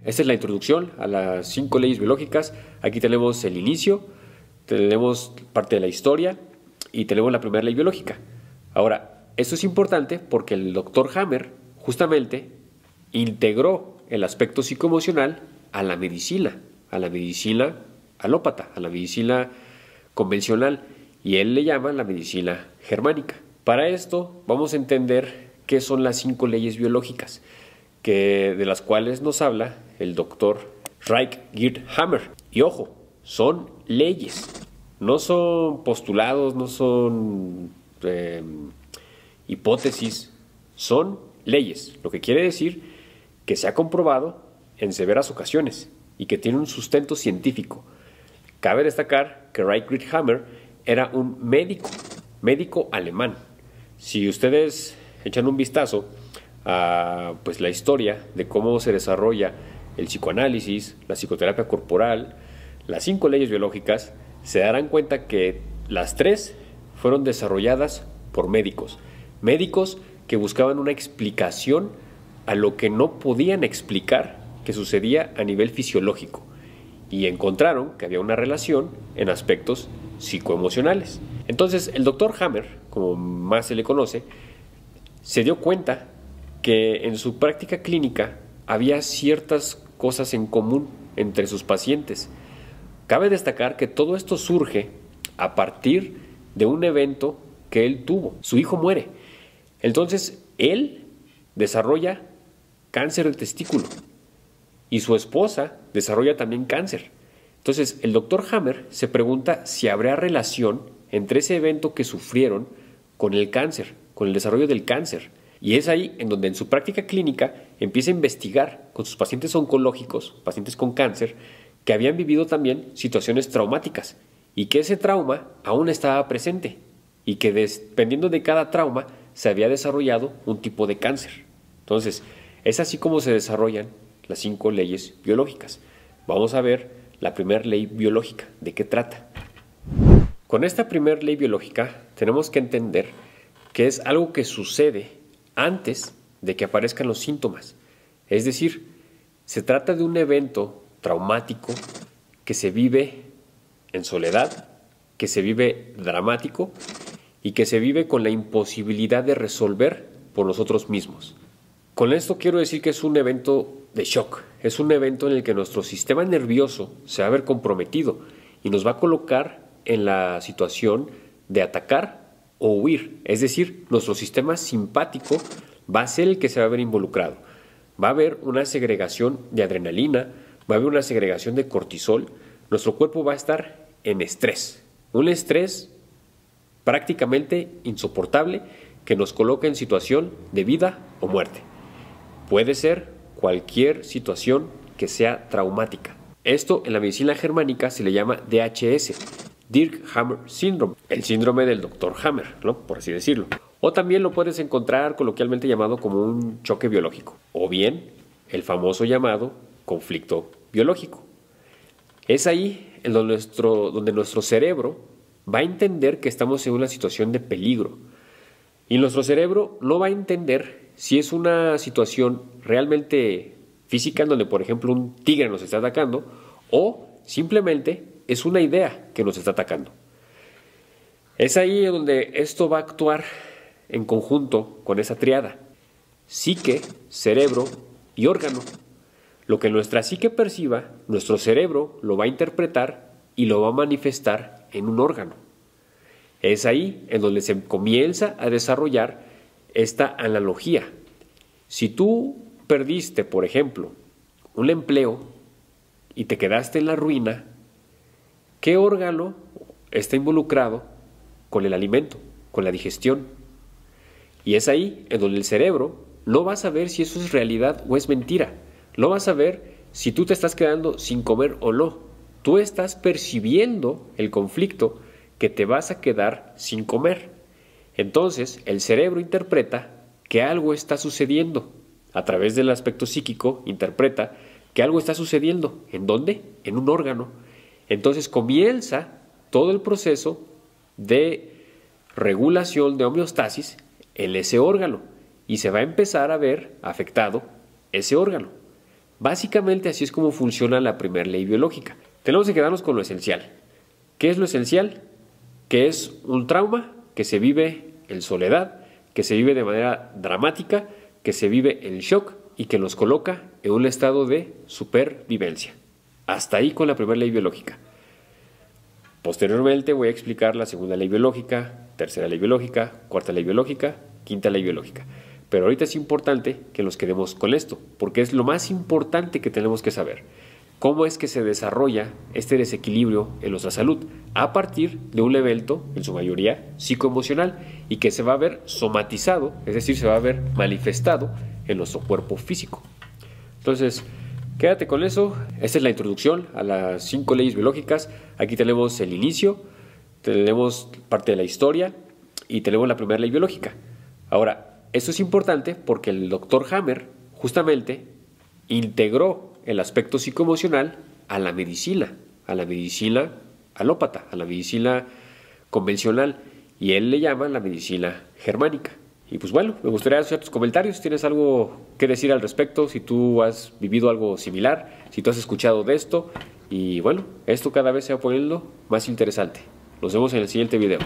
Esta es la introducción a las 5 leyes biológicas. Aquí tenemos el inicio, tenemos parte de la historia y tenemos la primera ley biológica. Ahora, esto es importante porque el Dr. Hammer justamente integró el aspecto psicoemocional a la medicina alópata, a la medicina convencional, y él le llama la medicina germánica. Para esto vamos a entender qué son las 5 leyes biológicas, de las cuales nos habla el Dr. Reich Gerd Hammer. Y ojo, son leyes, no son postulados, no son hipótesis, son leyes, lo que quiere decir que se ha comprobado en severas ocasiones y que tiene un sustento científico. Cabe destacar que Reich Gerd Hammer era un médico alemán. Si ustedes echan un vistazo a la historia de cómo se desarrolla el psicoanálisis, la psicoterapia corporal, las 5 leyes biológicas, se darán cuenta que las 3 fueron desarrolladas por médicos que buscaban una explicación a lo que no podían explicar que sucedía a nivel fisiológico, y encontraron que había una relación en aspectos psicoemocionales. Entonces el Dr. Hammer, como más se le conoce, se dio cuenta que en su práctica clínica había ciertas cosas en común entre sus pacientes. Cabe destacar que todo esto surge a partir de un evento que él tuvo. Su hijo muere. Entonces él desarrolla cáncer de testículo y su esposa desarrolla también cáncer. Entonces el Dr. Hammer se pregunta si habrá relación entre ese evento que sufrieron con el cáncer, con el desarrollo del cáncer. Y es ahí en donde en su práctica clínica empieza a investigar con sus pacientes oncológicos, pacientes con cáncer, que habían vivido también situaciones traumáticas y que ese trauma aún estaba presente y que dependiendo de cada trauma se había desarrollado un tipo de cáncer. Entonces, es así como se desarrollan las 5 leyes biológicas. Vamos a ver la primera ley biológica. ¿De qué trata? Con esta primera ley biológica tenemos que entender que es algo que sucede antes de que aparezcan los síntomas. Es decir, se trata de un evento traumático que se vive en soledad, que se vive dramático y que se vive con la imposibilidad de resolver por nosotros mismos. Con esto quiero decir que es un evento de shock, es un evento en el que nuestro sistema nervioso se va a ver comprometido y nos va a colocar en la situación de atacar o huir. Es decir, nuestro sistema simpático va a ser el que se va a ver involucrado. Va a haber una segregación de adrenalina, va a haber una segregación de cortisol. Nuestro cuerpo va a estar en estrés, un estrés prácticamente insoportable que nos coloca en situación de vida o muerte. Puede ser cualquier situación que sea traumática. Esto en la medicina germánica se le llama DHS, Dirk Hammer Syndrome, el síndrome del Dr. Hammer, ¿no? Por así decirlo. O también lo puedes encontrar coloquialmente llamado como un choque biológico, o bien el famoso llamado conflicto biológico. Es ahí en donde nuestro cerebro va a entender que estamos en una situación de peligro. Y nuestro cerebro no va a entender si es una situación realmente física en donde, por ejemplo, un tigre nos está atacando, o simplemente es una idea que nos está atacando. Es ahí donde esto va a actuar en conjunto con esa triada: psique, cerebro y órgano. Lo que nuestra psique perciba, nuestro cerebro lo va a interpretar y lo va a manifestar en un órgano. Es ahí en donde se comienza a desarrollar esta analogía. Si tú perdiste, por ejemplo, un empleo y te quedaste en la ruina, ¿qué órgano está involucrado con el alimento, con la digestión? Y es ahí en donde el cerebro no va a saber si eso es realidad o es mentira. No va a saber si tú te estás quedando sin comer o no. Tú estás percibiendo el conflicto que te vas a quedar sin comer. Entonces, el cerebro interpreta que algo está sucediendo. A través del aspecto psíquico, interpreta que algo está sucediendo. ¿En dónde? En un órgano. Entonces comienza todo el proceso de regulación, de homeostasis en ese órgano, y se va a empezar a ver afectado ese órgano. Básicamente así es como funciona la primera ley biológica. Tenemos que quedarnos con lo esencial. ¿Qué es lo esencial? Que es un trauma que se vive en soledad, que se vive de manera dramática, que se vive en shock y que nos coloca en un estado de supervivencia. Hasta ahí con la primera ley biológica. Posteriormente voy a explicar la segunda ley biológica, tercera ley biológica, cuarta ley biológica, quinta ley biológica. Pero ahorita es importante que nos quedemos con esto, porque es lo más importante que tenemos que saber. ¿Cómo es que se desarrolla este desequilibrio en nuestra salud? A partir de un evento, en su mayoría, psicoemocional, y que se va a ver somatizado, es decir, se va a ver manifestado en nuestro cuerpo físico. Entonces, quédate con eso. Esta es la introducción a las 5 leyes biológicas. Aquí tenemos el inicio, tenemos parte de la historia y tenemos la primera ley biológica. Ahora, esto es importante porque el Dr. Hammer justamente integró el aspecto psicoemocional a la medicina alópata, a la medicina convencional, y él le llama la medicina germánica. Y pues bueno, me gustaría hacer tus comentarios, si tienes algo que decir al respecto, si tú has vivido algo similar, si tú has escuchado de esto, y bueno, esto cada vez se va poniendo más interesante. Nos vemos en el siguiente video.